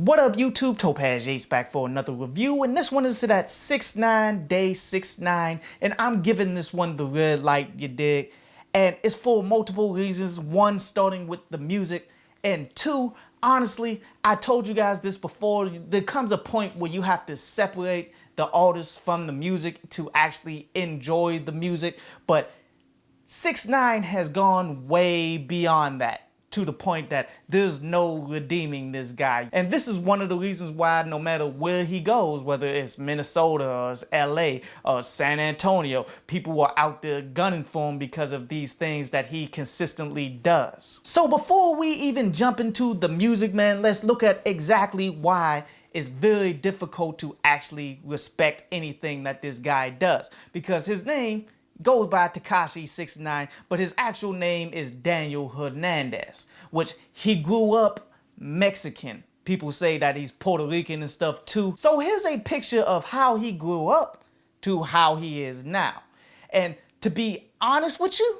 What up YouTube, Topaz Yates back for another review, and this one is to that 6ix9ine, day 6ix9ine, and I'm giving this one the red light, you dig? And it's for multiple reasons. One, starting with the music, and two, honestly, I told you guys this before, there comes a point where you have to separate the artist from the music to actually enjoy the music, but 6ix9ine has gone way beyond that, to the point that there's no redeeming this guy. And this is one of the reasons why no matter where he goes, whether it's Minnesota or it's LA or San Antonio, people are out there gunning for him because of these things that he consistently does. So before we even jump into the music, man, let's look at exactly why it's very difficult to actually respect anything that this guy does. Because his name goes by Tekashi 6ix9ine, but his actual name is Daniel Hernandez, which he grew up Mexican. People say that he's Puerto Rican and stuff too. So here's a picture of how he grew up to how he is now. And to be honest with you,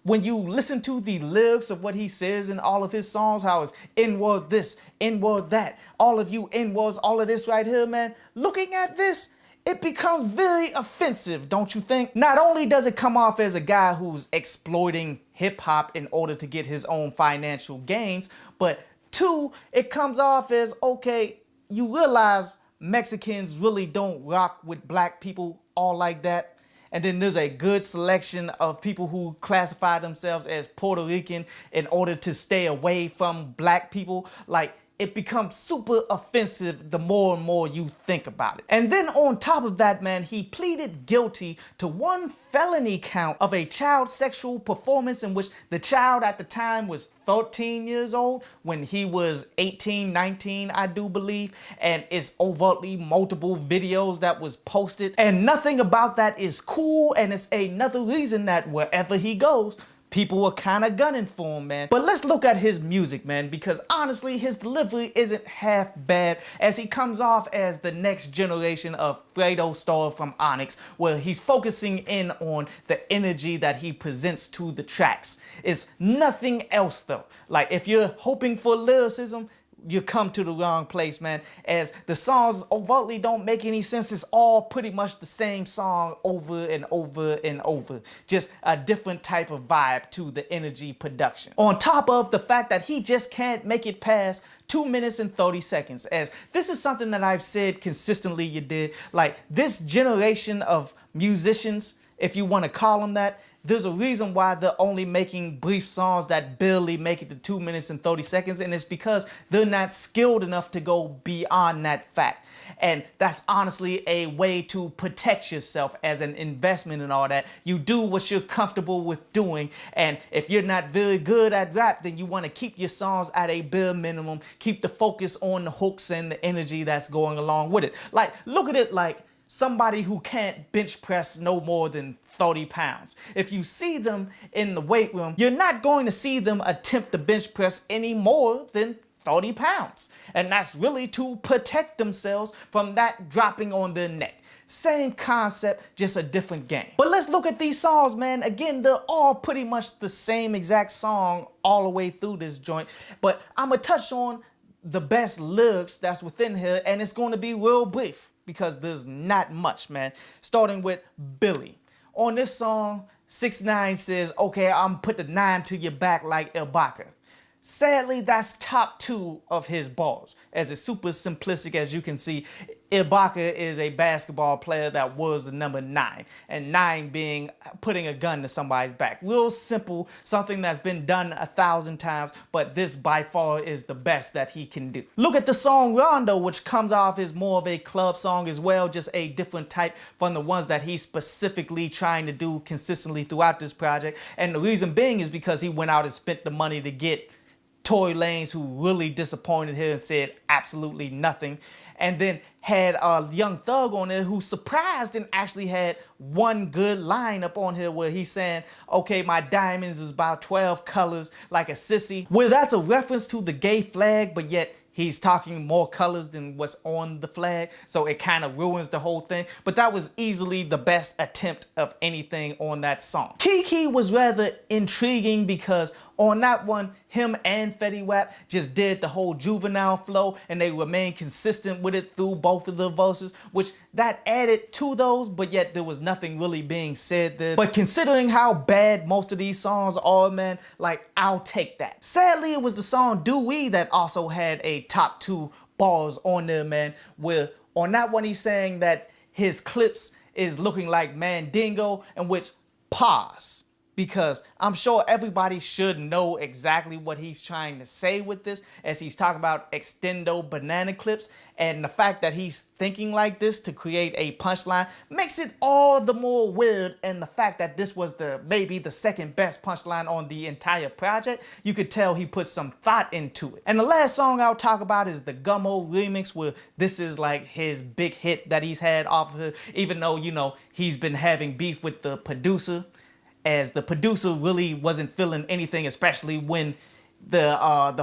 when you listen to the lyrics of what he says in all of his songs, how it's N-word this, N-word that, all of you N-words, all of this right here, man, looking at this, it becomes very offensive, don't you think? Not only does it come off as a guy who's exploiting hip-hop in order to get his own financial gains, but two, it comes off as, okay, you realize Mexicans really don't rock with black people all like that. And then there's a good selection of people who classify themselves as Puerto Rican in order to stay away from black people. Like, it becomes super offensive the more and more you think about it. And then on top of that, man, he pleaded guilty to one felony count of a child sexual performance in which the child at the time was 13 years old when he was 18, 19, I do believe. And it's overtly multiple videos that was posted. And nothing about that is cool. And it's another reason that wherever he goes, people are kind of gunning for him, man. But let's look at his music, man, because honestly, his delivery isn't half bad, as he comes off as the next generation of Fredo Starr from Onyx, where he's focusing in on the energy that he presents to the tracks. It's nothing else, though. Like, if you're hoping for lyricism, you come to the wrong place, man, as the songs overtly don't make any sense. It's all pretty much the same song over and over and over. Just a different type of vibe to the energy production. On top of the fact that he just can't make it past 2 minutes and 30 seconds, as this is something that I've said consistently, you did. Like, this generation of musicians, if you want to call them that, there's a reason why they're only making brief songs that barely make it to 2 minutes and 30 seconds, and it's because they're not skilled enough to go beyond that fact. And that's honestly a way to protect yourself as an investment and all that. You do what you're comfortable with doing, and if you're not very good at rap, then you want to keep your songs at a bare minimum, keep the focus on the hooks and the energy that's going along with it. Like, look at it like somebody who can't bench press no more than 30 pounds. If you see them in the weight room, you're not going to see them attempt to bench press any more than 30 pounds. And that's really to protect themselves from that dropping on their neck. Same concept, just a different game. But let's look at these songs, man. Again, they're all pretty much the same exact song all the way through this joint. But I'm gonna touch on the best lyrics that's within here, and it's going to be real brief because there's not much, man. Starting with Billy. On this song, 6ix9ine says, okay, I'm put the 9 to your back like Ibaka. Sadly, that's top 2 of his bars, as it's super simplistic. As you can see, Ibaka is a basketball player that was the number 9, and 9 being putting a gun to somebody's back. Real simple, something that's been done 1,000 times, but this by far is the best that he can do. Look at the song Rondo, which comes off as more of a club song as well, just a different type from the ones that he's specifically trying to do consistently throughout this project. And the reason being is because he went out and spent the money to get Tory Lanez, who really disappointed here and said absolutely nothing. And then had a Young Thug on there who surprised and actually had one good line up on here where he's saying, okay, my diamonds is about 12 colors like a sissy. Where that's a reference to the gay flag, but yet he's talking more colors than what's on the flag, so it kind of ruins the whole thing. But that was easily the best attempt of anything on that song. Kiki was rather intriguing because On that one, him and Fetty Wap just did the whole juvenile flow, and they remained consistent with it through both of the verses, which that added to those, but yet there was nothing really being said there. But considering how bad most of these songs are, man, like, I'll take that. Sadly, it was the song Do We that also had a top 2 bars on there, man, where on that one he's saying that his clips is looking like Mandingo, and which pause. Because I'm sure everybody should know exactly what he's trying to say with this, as he's talking about extendo banana clips, and the fact that he's thinking like this to create a punchline makes it all the more weird. And the fact that this was maybe the second best punchline on the entire project, you could tell he put some thought into it. And the last song I'll talk about is the Gummo remix, where this is like his big hit that he's had off of it, even though, you know, he's been having beef with the producer, as the producer really wasn't feeling anything, especially when the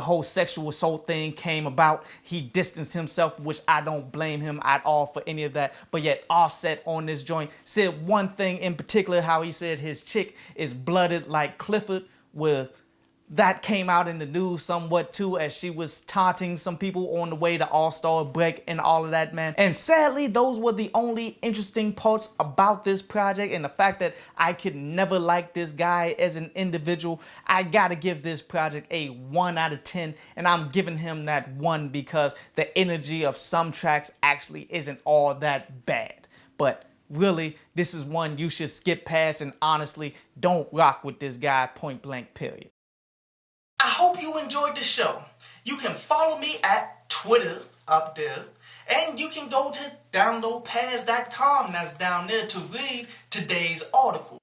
whole sexual assault thing came about. He distanced himself, which I don't blame him at all for any of that. But yet Offset on this joint said one thing in particular, how he said his chick is blooded like Clifford, where that came out in the news somewhat too, as she was taunting some people on the way to All-Star break and all of that, man. And sadly, those were the only interesting parts about this project, and the fact that I could never like this guy as an individual. I gotta give this project a 1 out of 10, and I'm giving him that 1 because the energy of some tracks actually isn't all that bad. But really, this is one you should skip past, and honestly, don't rock with this guy, point blank, period. I hope you enjoyed the show. You can follow me at Twitter up there, and you can go to downloadpass.com, that's down there, to read today's article.